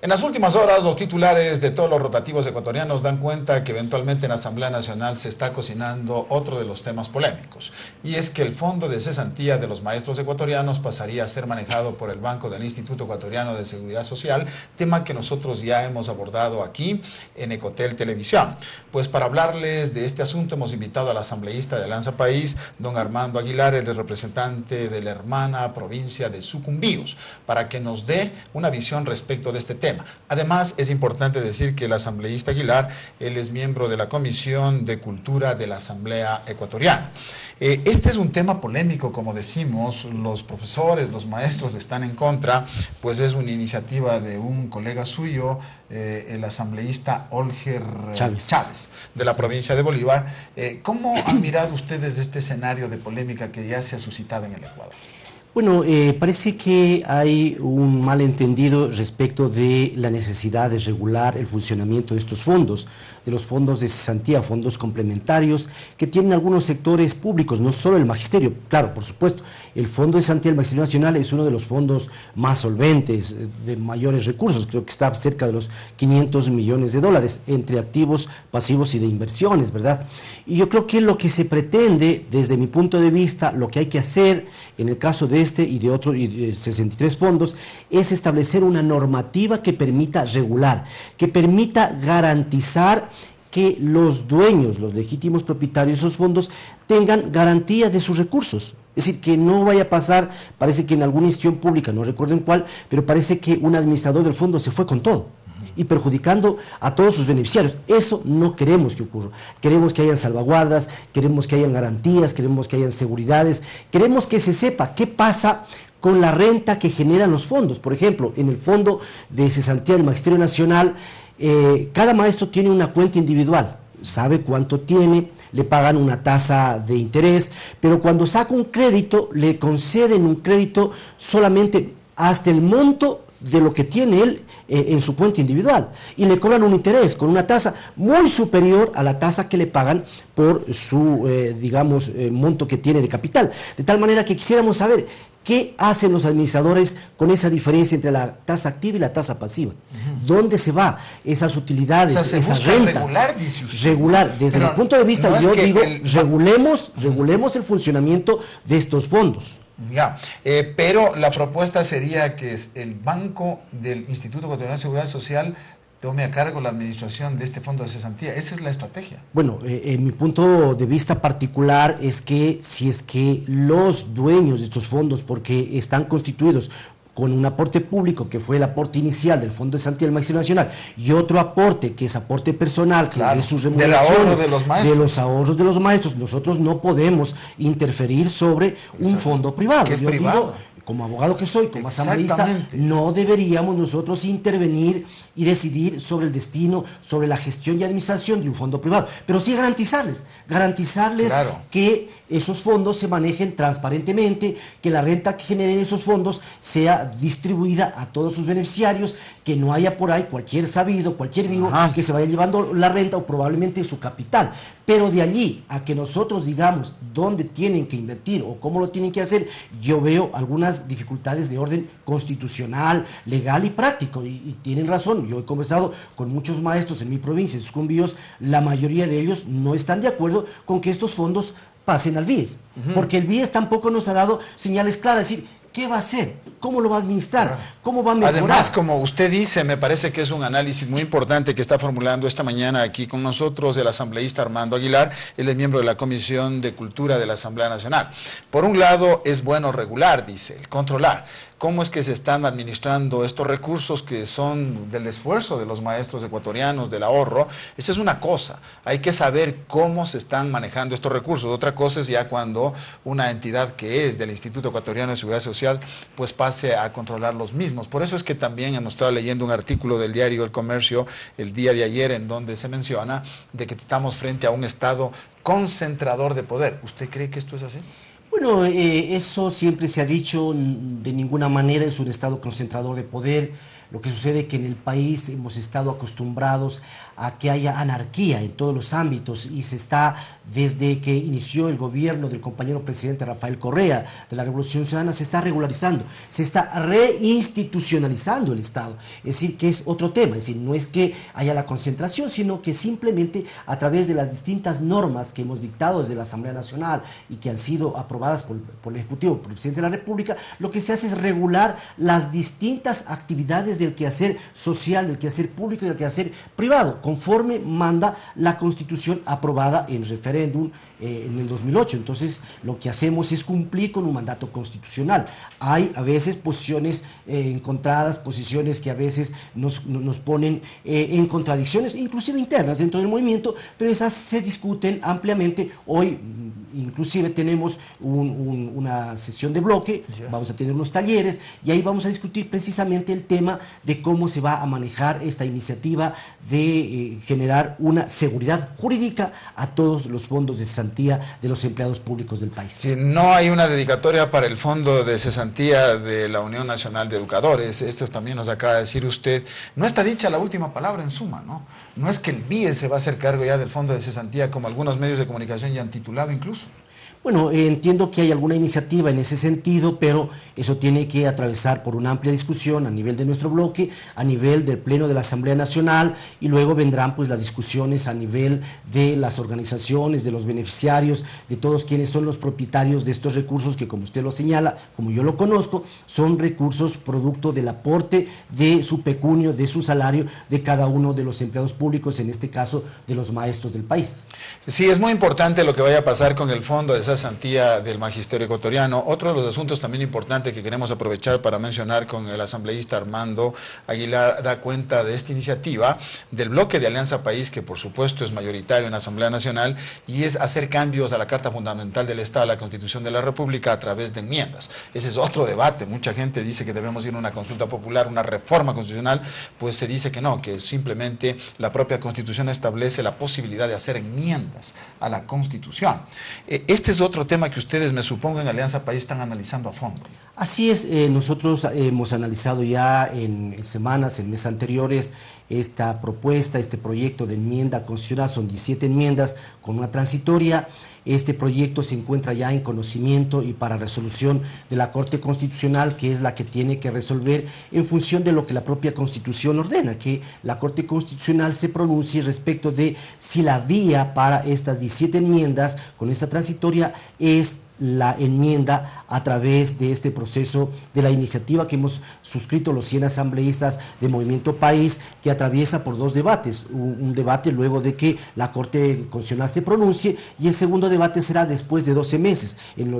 En las últimas horas, los titulares de todos los rotativos ecuatorianos dan cuenta que eventualmente en la Asamblea Nacional se está cocinando otro de los temas polémicos, y es que el fondo de cesantía de los maestros ecuatorianos pasaría a ser manejado por el Banco del Instituto Ecuatoriano de Seguridad Social, tema que nosotros ya hemos abordado aquí en Ecotel Televisión. Pues para hablarles de este asunto hemos invitado al asambleísta de Alianza País, don Armando Aguilar, el representante de la hermana provincia de Sucumbíos, para que nos dé una visión respecto de este tema. Además, es importante decir que el asambleísta Aguilar, él es miembro de la Comisión de Cultura de la Asamblea Ecuatoriana. Este es un tema polémico, como decimos, los profesores, los maestros están en contra, pues es una iniciativa de un colega suyo, el asambleísta Olger Chávez, de la provincia de Bolívar. ¿Cómo han mirado ustedes este escenario de polémica que ya se ha suscitado en el Ecuador? Bueno, parece que hay un malentendido respecto de la necesidad de regular el funcionamiento de estos fondos, de los fondos de cesantía, fondos complementarios, que tienen algunos sectores públicos, no solo el magisterio. Claro, por supuesto, el Fondo de Cesantía del Magisterio Nacional es uno de los fondos más solventes, de mayores recursos, creo que está cerca de los 500 millones de dólares, entre activos, pasivos y de inversiones, ¿verdad? Y yo creo que lo que se pretende, desde mi punto de vista, lo que hay que hacer en el caso de este y de otros 63 fondos, es establecer una normativa que permita regular, que permita garantizar que los dueños, los legítimos propietarios de esos fondos, tengan garantía de sus recursos. Es decir, que no vaya a pasar, parece que en alguna institución pública, no recuerdo en cuál, pero parece que un administrador del fondo se fue con todo y perjudicando a todos sus beneficiarios. Eso no queremos que ocurra. Queremos que hayan salvaguardas, queremos que hayan garantías, queremos que hayan seguridades, queremos que se sepa qué pasa con la renta que generan los fondos. Por ejemplo, en el Fondo de Cesantía del Magisterio Nacional, cada maestro tiene una cuenta individual, sabe cuánto tiene, le pagan una tasa de interés, pero cuando saca un crédito, le conceden un crédito solamente hasta el monto de lo que tiene él en su cuenta individual, y le cobran un interés con una tasa muy superior a la tasa que le pagan por su, digamos, monto que tiene de capital. De tal manera que quisiéramos saber qué hacen los administradores con esa diferencia entre la tasa activa y la tasa pasiva. ¿Dónde se va esas utilidades, o sea, esa renta? Regular, dice usted. Regular. Desde mi punto de vista, no yo digo, regulemos el funcionamiento de estos fondos. Ya, pero la propuesta sería que el Banco del Instituto Ecuatoriano de Seguridad Social tome a cargo la administración de este fondo de cesantía. Esa es la estrategia. Bueno, en mi punto de vista particular es que si es que los dueños de estos fondos, porque están constituidos con un aporte público, que fue el aporte inicial del Fondo de Cesantía del Magisterio Nacional, y otro aporte, que es aporte personal, que claro, es sus remuneraciones, de los ahorros de los maestros, nosotros no podemos interferir sobre un fondo privado. Que es privado. Como abogado que soy, como asambleísta, no deberíamos nosotros intervenir y decidir sobre el destino, sobre la gestión y administración de un fondo privado, pero sí garantizarles claro, que esos fondos se manejen transparentemente, que la renta que generen esos fondos sea distribuida a todos sus beneficiarios, que no haya por ahí cualquier sabido, cualquier vivo que se vaya llevando la renta o probablemente su capital. Pero de allí a que nosotros digamos dónde tienen que invertir o cómo lo tienen que hacer, yo veo algunas dificultades de orden constitucional, legal y práctico, y tienen razón. Yo he conversado con muchos maestros en mi provincia, en Sucumbíos, la mayoría de ellos no están de acuerdo con que estos fondos pasen al BIES, porque el BIES tampoco nos ha dado señales claras, es decir, ¿qué va a hacer? ¿Cómo lo va a administrar? ¿Cómo va a mejorar? Además, como usted dice, me parece que es un análisis muy importante que está formulando esta mañana aquí con nosotros el asambleísta Armando Aguilar. Él es miembro de la Comisión de Cultura de la Asamblea Nacional. Por un lado, es bueno regular, dice, el controlar. ¿Cómo es que se están administrando estos recursos que son del esfuerzo de los maestros ecuatorianos, del ahorro? Esa es una cosa. Hay que saber cómo se están manejando estos recursos. Otra cosa es ya cuando una entidad que es del Instituto Ecuatoriano de Seguridad Social pues pase a controlar los mismos. Por eso es que también hemos estado leyendo un artículo del diario El Comercio el día de ayer en donde se menciona de que estamos frente a un Estado concentrador de poder. ¿Usted cree que esto es así? Bueno, eso siempre se ha dicho, de ninguna manera es un Estado concentrador de poder. Lo que sucede es que en el país hemos estado acostumbrados a que haya anarquía en todos los ámbitos y se está, desde que inició el gobierno del compañero presidente Rafael Correa de la Revolución Ciudadana, se está regularizando, se está reinstitucionalizando el Estado. Es decir, que es otro tema, es decir, no es que haya la concentración, sino que simplemente a través de las distintas normas que hemos dictado desde la Asamblea Nacional y que han sido aprobadas por el Ejecutivo, por el Presidente de la República, lo que se hace es regular las distintas actividades del quehacer social, del quehacer público y del quehacer privado, conforme manda la Constitución aprobada en referéndum en el 2008. Entonces, lo que hacemos es cumplir con un mandato constitucional. Hay a veces posiciones encontradas, posiciones que a veces nos ponen en contradicciones, inclusive internas dentro del movimiento, pero esas se discuten ampliamente. Hoy, inclusive, tenemos una sesión de bloque, vamos a tener unos talleres, y ahí vamos a discutir precisamente el tema de cómo se va a manejar esta iniciativa de generar una seguridad jurídica a todos los fondos de cesantía de los empleados públicos del país. Si no hay una dedicatoria para el fondo de cesantía de la Unión Nacional de Educadores, esto también nos acaba de decir usted, no está dicha la última palabra en suma, ¿no? No es que el BIE se va a hacer cargo ya del fondo de cesantía, como algunos medios de comunicación ya han titulado incluso. Bueno, entiendo que hay alguna iniciativa en ese sentido, pero eso tiene que atravesar por una amplia discusión a nivel de nuestro bloque, a nivel del Pleno de la Asamblea Nacional, y luego vendrán pues las discusiones a nivel de las organizaciones, de los beneficiarios, de todos quienes son los propietarios de estos recursos que, como usted lo señala, como yo lo conozco, son recursos producto del aporte de su pecunio, de su salario, de cada uno de los empleados públicos, en este caso de los maestros del país. Sí, es muy importante lo que vaya a pasar con el fondo de cesantía del magisterio ecuatoriano. Otro de los asuntos también importantes que queremos aprovechar para mencionar con el asambleísta Armando Aguilar da cuenta de esta iniciativa del bloque de Alianza País, que por supuesto es mayoritario en la Asamblea Nacional, y es hacer cambios a la Carta Fundamental del Estado, a la Constitución de la República, a través de enmiendas. Ese es otro debate. Mucha gente dice que debemos ir a una consulta popular, una reforma constitucional, pues se dice que no, que simplemente la propia Constitución establece la posibilidad de hacer enmiendas a la Constitución. Este es otro tema que ustedes, me supongo, en Alianza País están analizando a fondo. Así es, nosotros hemos analizado ya en semanas, en meses anteriores, esta propuesta, este proyecto de enmienda constitucional. Son 17 enmiendas con una transitoria. Este proyecto se encuentra ya en conocimiento y para resolución de la Corte Constitucional, que es la que tiene que resolver en función de lo que la propia Constitución ordena, que la Corte Constitucional se pronuncie respecto de si la vía para estas 17 enmiendas con esta transitoria es la enmienda a través de este proceso de la iniciativa que hemos suscrito los 100 asambleístas de Movimiento País, que atraviesa por dos debates, un debate luego de que la Corte Constitucional se pronuncie, y el segundo debate será después de 12 meses. En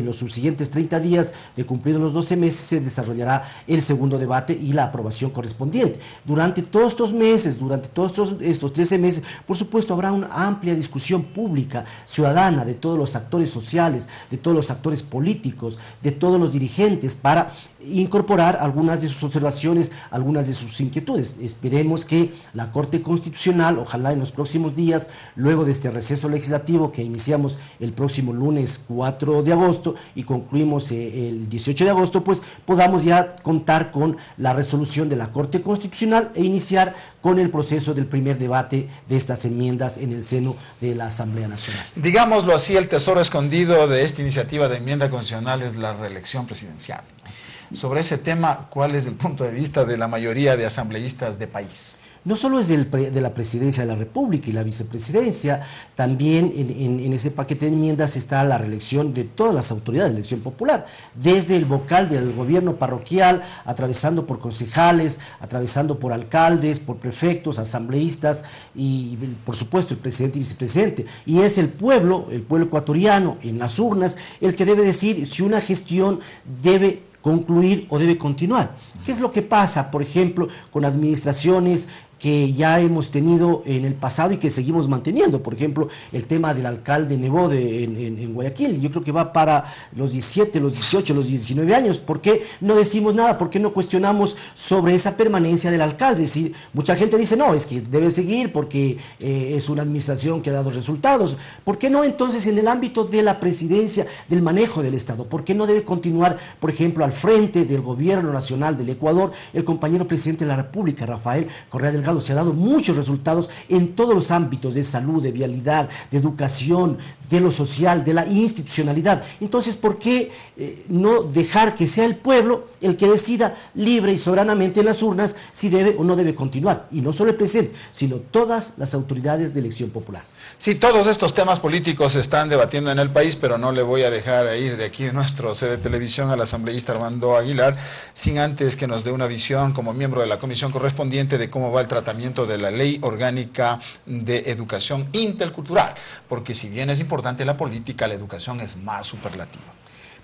los subsiguientes 30 días de cumplidos los 12 meses se desarrollará el segundo debate y la aprobación correspondiente. Durante todos estos meses, durante todos estos 13 meses, por supuesto habrá una amplia discusión pública, ciudadana, de todos los actores sociales, de todos los actores políticos, de todos los dirigentes, para incorporar algunas de sus observaciones, algunas de sus inquietudes. Esperemos que la Corte Constitucional, ojalá en los próximos días, luego de este receso legislativo que iniciamos el próximo lunes 4 de agosto y concluimos el 18 de agosto, pues podamos ya contar con la resolución de la Corte Constitucional e iniciar con el proceso del primer debate de estas enmiendas en el seno de la Asamblea Nacional. Digámoslo así, el tesoro escondido de esta iniciativa de enmienda constitucional es la reelección presidencial. Sobre ese tema, ¿cuál es el punto de vista de la mayoría de asambleístas de país? No solo es de la presidencia de la República y la vicepresidencia, también en ese paquete de enmiendas está la reelección de todas las autoridades de elección popular, desde el vocal del gobierno parroquial, atravesando por concejales, atravesando por alcaldes, por prefectos, asambleístas y, por supuesto, el presidente y vicepresidente. Y es el pueblo ecuatoriano, en las urnas, el que debe decir si una gestión debe concluir o debe continuar. ¿Qué es lo que pasa, por ejemplo, con administraciones que ya hemos tenido en el pasado y que seguimos manteniendo. Por ejemplo, el tema del alcalde Nebot en Guayaquil. Yo creo que va para los 17, los 18, los 19 años. ¿Por qué no decimos nada? ¿Por qué no cuestionamos sobre esa permanencia del alcalde? Es decir, mucha gente dice, no, es que debe seguir porque es una administración que ha dado resultados. ¿Por qué no entonces en el ámbito de la presidencia, del manejo del Estado? ¿Por qué no debe continuar, por ejemplo, al frente del gobierno nacional del Ecuador el compañero presidente de la República, Rafael Correa Delgado? Se ha dado muchos resultados en todos los ámbitos de salud, de vialidad, de educación, de lo social, de la institucionalidad. Entonces, ¿por qué no dejar que sea el pueblo el que decida libre y soberanamente en las urnas si debe o no debe continuar? Y no solo el presidente, sino todas las autoridades de elección popular. Sí, todos estos temas políticos se están debatiendo en el país, pero no le voy a dejar ir de aquí de nuestro sede de televisión al asambleísta Armando Aguilar, sin antes que nos dé una visión como miembro de la comisión correspondiente de cómo va el tratamiento de la Ley Orgánica de Educación Intercultural, porque si bien es importante la política, la educación es más superlativa.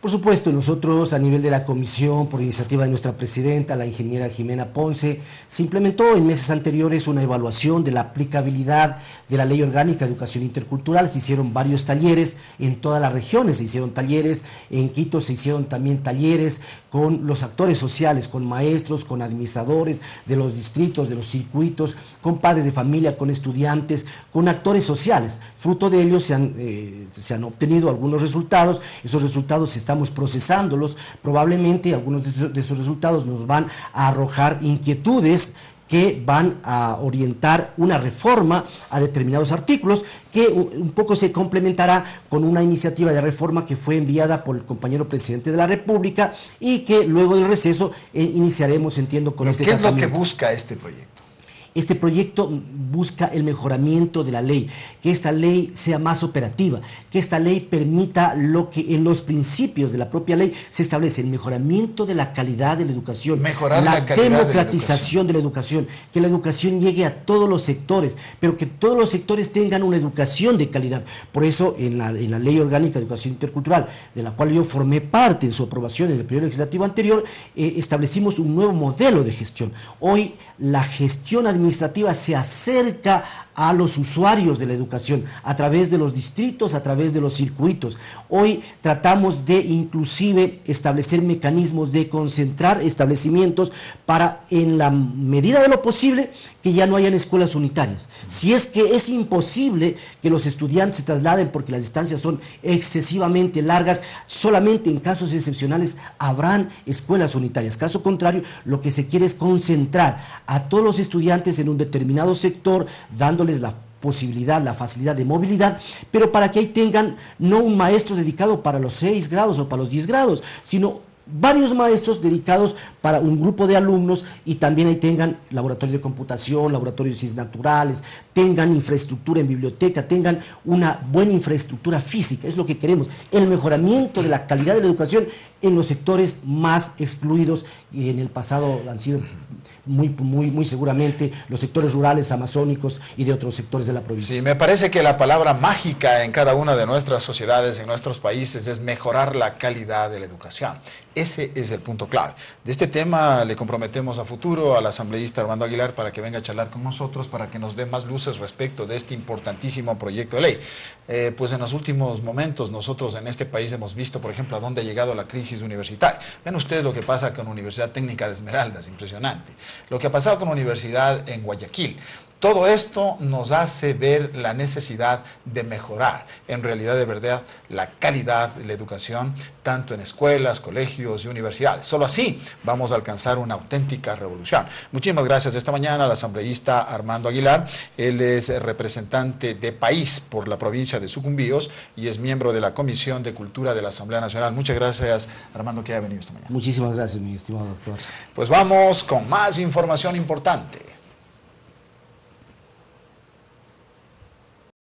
Por supuesto, nosotros a nivel de la comisión, por iniciativa de nuestra presidenta, la ingeniera Jimena Ponce, se implementó en meses anteriores una evaluación de la aplicabilidad de la Ley Orgánica de Educación Intercultural. Se hicieron varios talleres en todas las regiones, se hicieron talleres, en Quito se hicieron también talleres con los actores sociales, con maestros, con administradores de los distritos, de los circuitos, con padres de familia, con estudiantes, con actores sociales. Fruto de ello se han obtenido algunos resultados. Esos resultados estamos procesándolos. Probablemente algunos de esos resultados nos van a arrojar inquietudes que van a orientar una reforma a determinados artículos que un poco se complementará con una iniciativa de reforma que fue enviada por el compañero presidente de la República y que luego del receso iniciaremos, entiendo, con este tratamiento. ¿Qué es lo que busca este proyecto? Este proyecto busca el mejoramiento de la ley, que esta ley sea más operativa, que esta ley permita lo que en los principios de la propia ley se establece, el mejoramiento de la calidad de la educación, mejorar la democratización de la educación, que la educación llegue a todos los sectores, pero que todos los sectores tengan una educación de calidad. Por eso en la Ley Orgánica de Educación Intercultural, de la cual yo formé parte en su aprobación en el periodo legislativo anterior, establecimos un nuevo modelo de gestión. Hoy la gestión administrativa se acerca a los usuarios de la educación a través de los distritos, a través de los circuitos. Hoy tratamos de inclusive establecer mecanismos de concentrar establecimientos para, en la medida de lo posible, que ya no hayan escuelas unitarias. Si es que es imposible que los estudiantes se trasladen porque las distancias son excesivamente largas, solamente en casos excepcionales habrán escuelas unitarias. Caso contrario, lo que se quiere es concentrar a todos los estudiantes en un determinado sector, dándoles la posibilidad, la facilidad de movilidad, pero para que ahí tengan no un maestro dedicado para los 6 grados o para los 10 grados, sino varios maestros dedicados para un grupo de alumnos y también ahí tengan laboratorio de computación, laboratorio de ciencias naturales, tengan infraestructura en biblioteca, tengan una buena infraestructura física. Es lo que queremos, el mejoramiento de la calidad de la educación en los sectores más excluidos, y en el pasado han sido muy seguramente los sectores rurales, amazónicos y de otros sectores de la provincia. Sí, me parece que la palabra mágica en cada una de nuestras sociedades, en nuestros países, es mejorar la calidad de la educación. Ese es el punto clave. De este tema le comprometemos a futuro al asambleísta Armando Aguilar para que venga a charlar con nosotros, para que nos dé más luces respecto de este importantísimo proyecto de ley. Pues en los últimos momentos nosotros en este país hemos visto, por ejemplo, a dónde ha llegado la crisis universitaria. Ven ustedes lo que pasa con la Universidad Técnica de Esmeraldas, impresionante. Lo que ha pasado con la Universidad en Guayaquil. Todo esto nos hace ver la necesidad de mejorar, en realidad de verdad, la calidad de la educación, tanto en escuelas, colegios y universidades. Solo así vamos a alcanzar una auténtica revolución. Muchísimas gracias esta mañana al asambleísta Armando Aguilar. Él es representante de país por la provincia de Sucumbíos y es miembro de la Comisión de Cultura de la Asamblea Nacional. Muchas gracias, Armando, que haya venido esta mañana. Muchísimas gracias, mi estimado doctor. Pues vamos con más información importante.